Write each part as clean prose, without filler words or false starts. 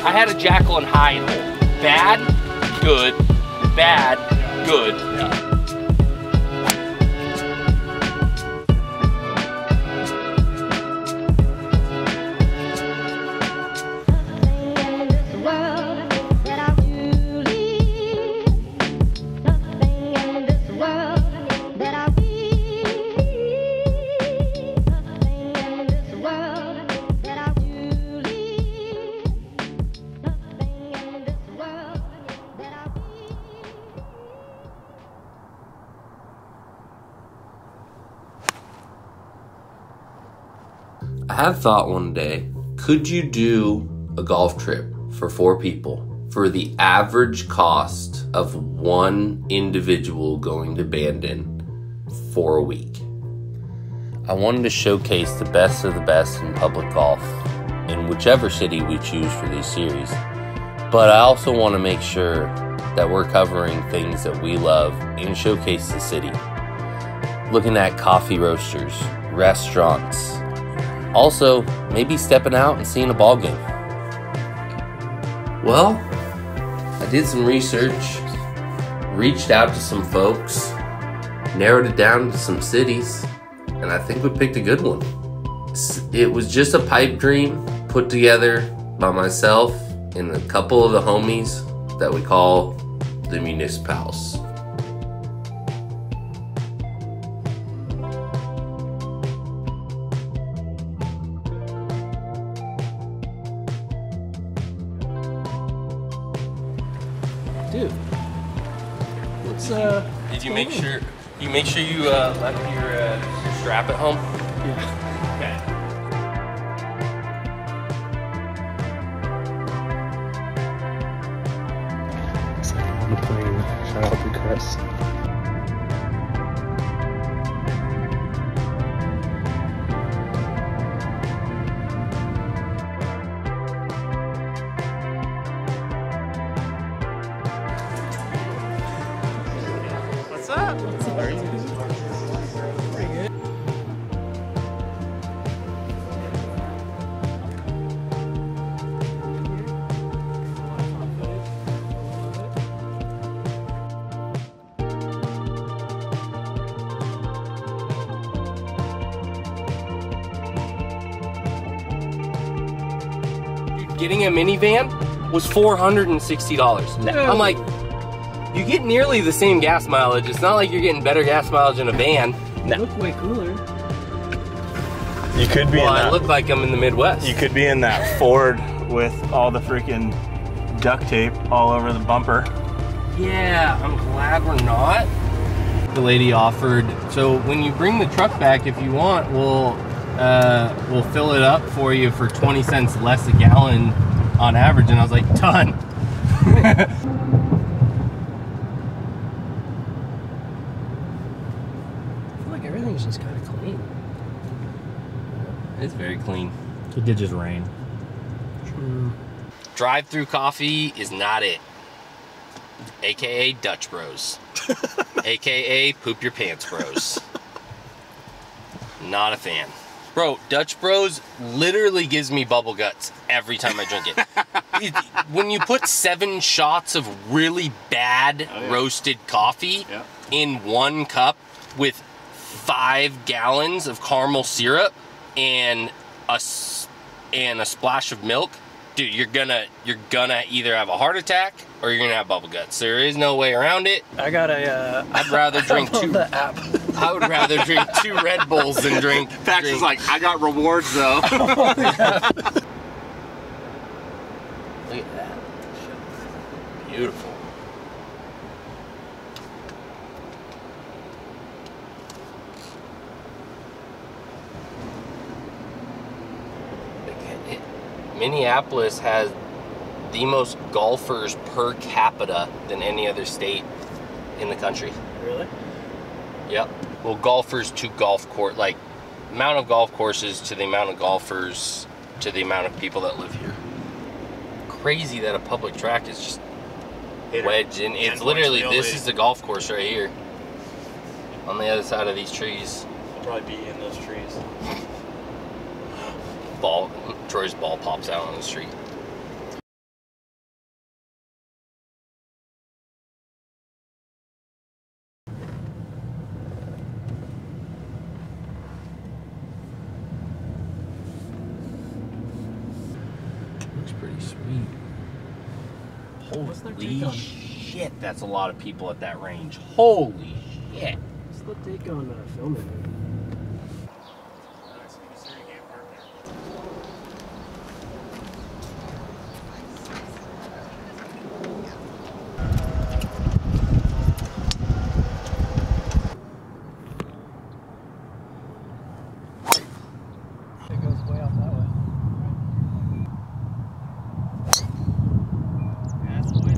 I had a Jekyll and Hyde hole. Bad, good, bad, good. Yeah. I have thought one day, could you do a golf trip for 4 people for the average cost of one individual going to Bandon for a week? I wanted to showcase the best of the best in public golf in whichever city we choose for these series, but I also want to make sure that we're covering things that we love and showcase the city. Looking at coffee roasters, restaurants, also, maybe stepping out and seeing a ball game. Well, I did some research, reached out to some folks, narrowed it down to some cities, and I think we picked a good one. It was just a pipe dream put together by myself and a couple of the homies that we call the MuniciPals. Dude, what's Did you make sure you left your strap at home? Yeah. Okay. It's like I'm on the plane. Shout out to Chris. What's up? Pretty good. Getting a minivan was $460. No. I'm like, you get nearly the same gas mileage. It's not like you're getting better gas mileage in a van. You look way cooler. You could be Well, in that. I look like I'm in the Midwest. You could be in that Ford with all the freaking duct tape all over the bumper. Yeah, I'm glad we're not. The lady offered, so when you bring the truck back, if you want, we'll fill it up for you for 20 cents less a gallon on average. And I was like, done. I feel like everything's just kind of clean. It's very clean. It did just rain. True. Drive-through coffee is not it. AKA Dutch Bros. AKA Poop Your Pants Bros. Not a fan. Bro, Dutch Bros literally gives me bubble guts every time I drink it. When you put 7 shots of really bad roasted coffee in 1 cup with 5 gallons of caramel syrup and a splash of milk, dude, you're gonna either have a heart attack or you're gonna have bubble guts. There is no way around it. I got a. I'd rather drink 2. The app. I would rather drink 2 Red Bulls than drink. Pax is like, I got rewards though. Look at that. Beautiful. Minneapolis has the most golfers per capita than any other state in the country. Really? Yep. Well, golfers to golf course, like amount of golf courses to the amount of golfers to the amount of people that live here. Crazy that a public track is just wedged in. It's literally, this is the golf course right here. On the other side of these trees. I'll probably be in those trees. Troy's ball pops out on the street. Looks pretty sweet. Holy shit, that's a lot of people at that range. Holy shit. What's the take on filming? It goes way out that way. Yeah, that's the way.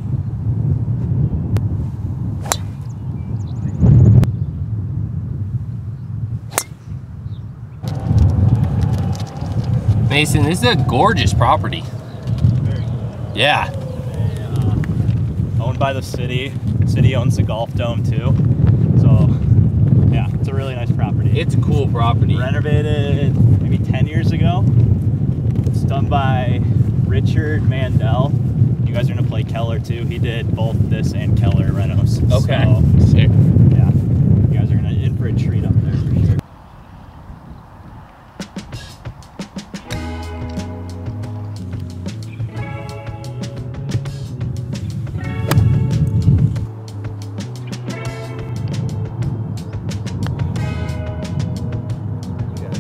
Mason, this is a gorgeous property. Very good. Yeah. Owned by the city. City owns the golf dome too. So yeah, it's a really nice property. It's a cool property. Renovated maybe 10 years ago. It's done by Richard Mandel. You guys are gonna play Keller too. He did both this and Keller renos. Okay. So, Sick. yeah, you guys are gonna in for a treat up there for sure.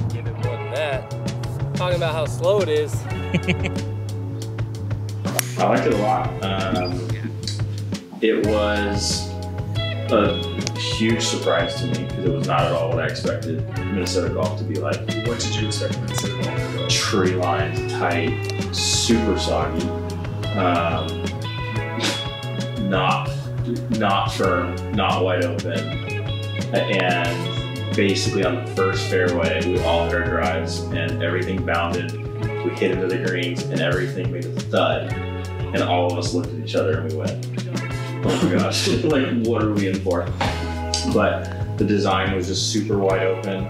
Give it more than that. Talking about how slow it is. I liked it a lot. It was a huge surprise to me because it was not at all what I expected Minnesota golf to be like. What did you expect Minnesota golf to be like? Tree lines, tight, super soggy, not firm, not wide open, and basically on the first fairway we all hit our drives and everything bounded. We hit into the greens and everything made a thud, and all of us looked at each other and we went, oh my gosh, like what are we in for? But the design was just super wide open.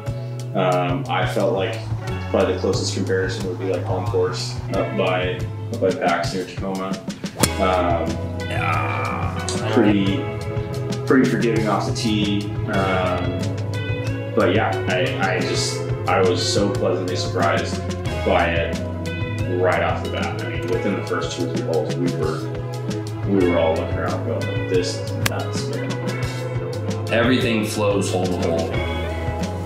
I felt like probably the closest comparison would be like home course up by Pax near Tacoma. Pretty forgiving off the tee. But yeah, I was so pleasantly surprised by it right off the bat. I mean, within the first 2 or 3 holes, we were all looking around going, this is nuts, man. Everything flows hole to hole,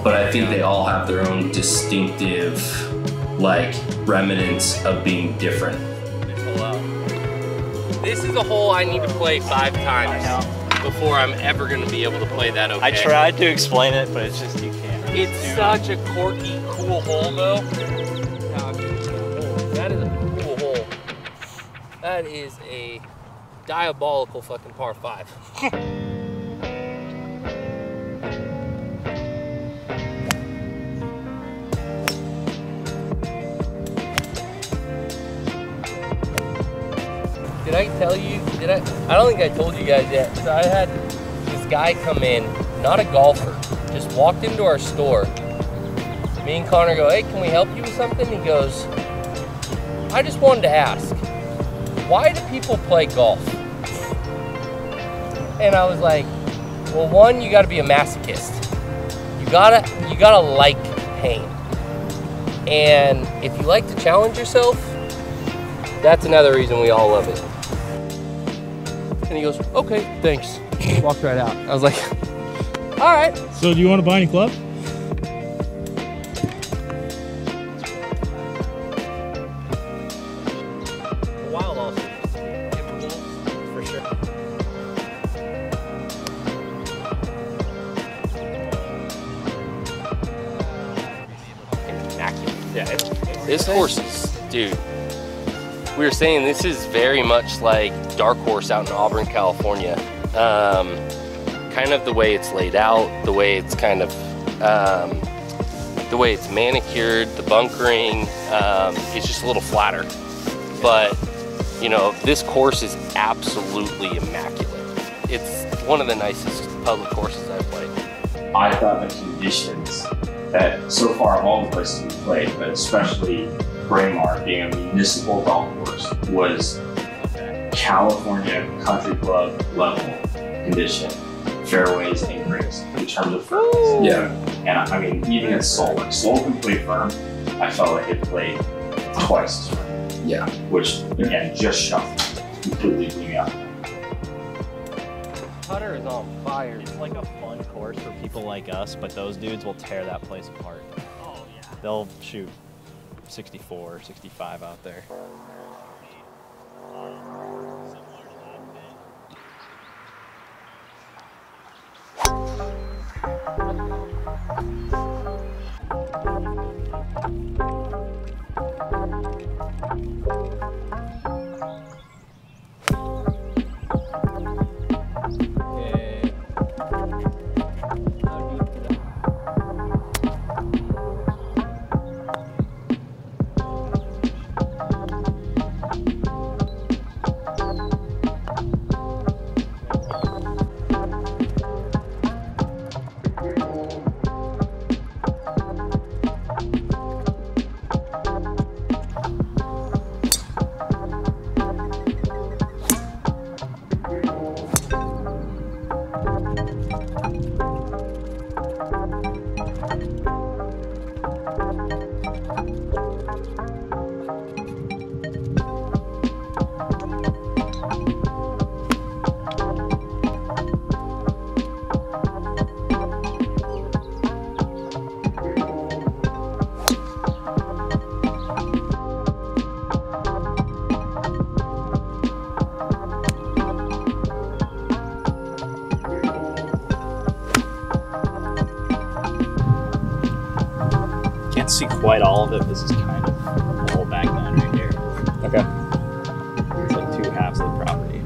but I think they all have their own distinctive, like, remnants of being different. This is a hole I need to play 5 times before I'm ever going to be able to play that okay. I tried to explain it, but it's just you can't. It's such a quirky, cool hole though. That is a cool hole. That is a diabolical fucking par 5. Did I tell you, I don't think I told you guys yet. So I had this guy come in, not a golfer, just walked into our store. Me and Connor go, hey, can we help you with something? He goes, I just wanted to ask, why do people play golf? And I was like, well, one, you gotta be a masochist. You gotta like pain. And if you like to challenge yourself, that's another reason we all love it. And he goes, okay, thanks. Walked right out. I was like, all right. So do you want to buy any club? Wild also. For sure. Yeah, this course is, dude. We were saying this is very much like Dark Horse out in Auburn, California. Kind of the way it's laid out, the way it's kind of, the way it's manicured, the bunkering, it's just a little flatter. But, you know, this course is absolutely immaculate. It's one of the nicest public courses I've played. I thought the conditions that so far of all the places we've played, but especially Braemar being a municipal golf course, was California country club level condition, fairways and greens in terms of firmness. Yeah. And I mean, even at Soul, like Soul can play firm, I felt like it played twice as firm. Yeah. which again just shuffled, completely blew me out. Putter is on fire. It's like a fun course for people like us, but those dudes will tear that place apart. Oh yeah. They'll shoot 64, 65 out there. Can't see quite all of it. This is kind of the whole back line right here. Okay. It's like 2 halves of the property.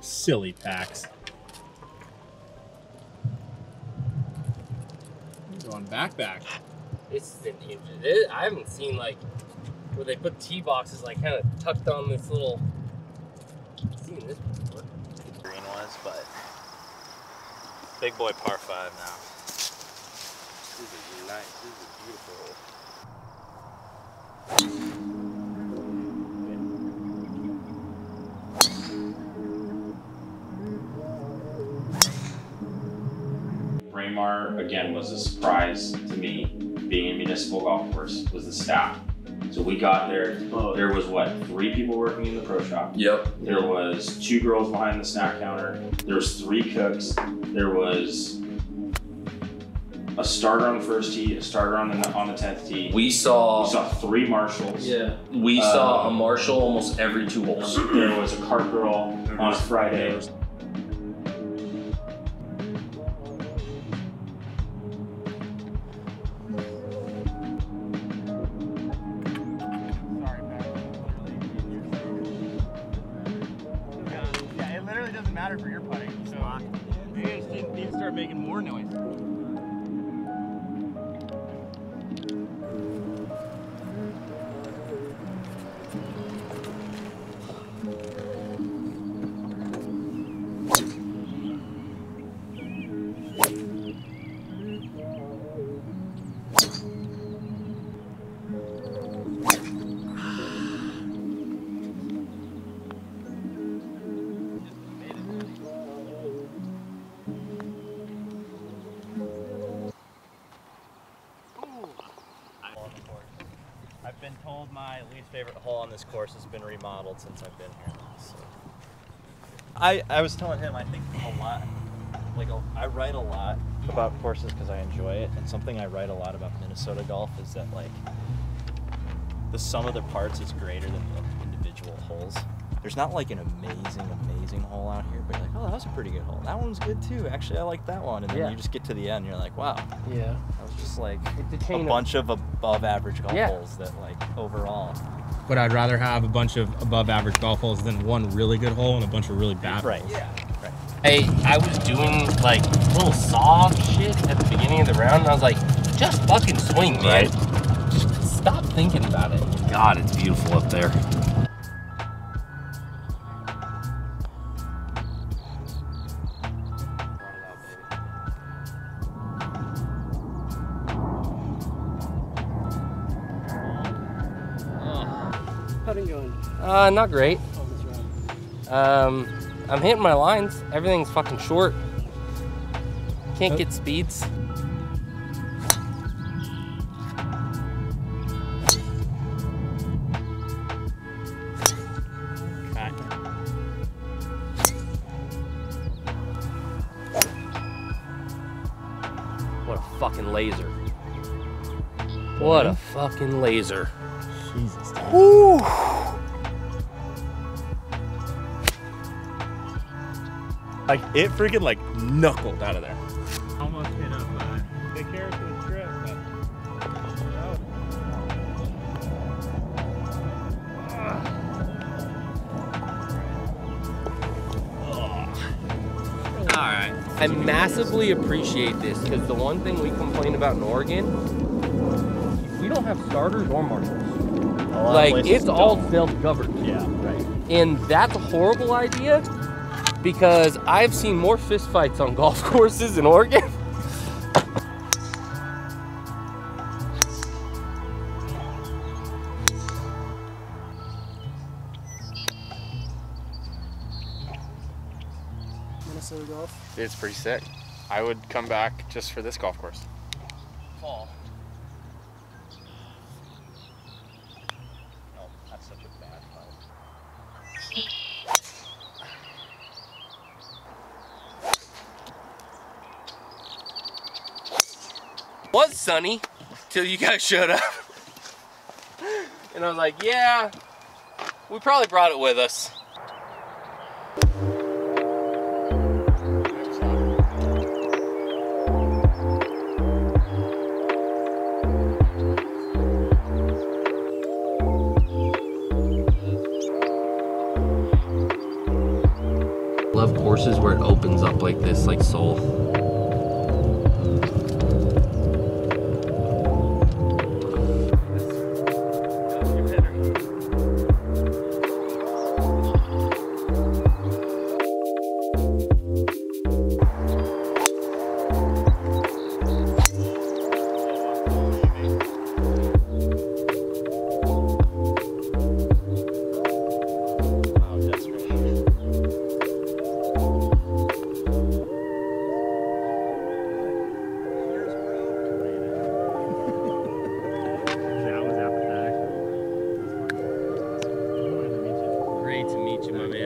Silly packs. Going back. This isn't even. I haven't seen like where they put tee boxes like kind of tucked on this little. I've seen this before. Green was, but big boy par 5 now. This is nice. This is beautiful. Braemar, again, was a surprise to me. Being a municipal golf course was the staff. So we got there, there was what, 3 people working in the pro shop? Yep. There was 2 girls behind the snack counter. There was 3 cooks. There was a starter on the first tee, a starter on the 10th tee. We saw 3 marshals. Yeah. We saw a marshal almost every 2 holes. There was a cart girl on a Friday. For your putting, so you guys need to start making more noise. I've been told my least favorite hole on this course has been remodeled since I've been here. So. I was telling him I think a lot, like I write a lot about courses because I enjoy it, and something I write a lot about Minnesota golf is that like the sum of the parts is greater than the individual holes. There's not like an amazing hole out here, but you're like, oh, that was a pretty good hole. That one was good too. Actually, I like that one. And then you just get to the end, and you're like, wow. Yeah. That was just like a bunch of above average golf holes that like overall. But I'd rather have a bunch of above average golf holes than one really good hole and a bunch of really bad holes. Yeah. Right. Hey, I was doing like little soft shit at the beginning of the round, and I was like, just fucking swing, man. Right. Just stop thinking about it. God, it's beautiful up there. Putting going. Not great. I'm hitting my lines. Everything's fucking short. Can't get speeds. What a fucking laser. What a fucking laser. Jesus. Woo! Like, it freaking, like, knuckled out of there. Almost hit up, take care of the trip, but... Alright. I massively appreciate this, because the one thing we complain about in Oregon, we don't have starters or marshals. Like, it's all self-governed. Yeah, right. And that's a horrible idea, because I've seen more fistfights on golf courses in Oregon. Minnesota golf. It's pretty sick. I would come back just for this golf course. Fall. Oh, that's such a bad fight. Was sunny till you guys showed up. And I was like, yeah, we probably brought it with us. Love courses where it opens up like this, like Soul. Great to meet you, my man.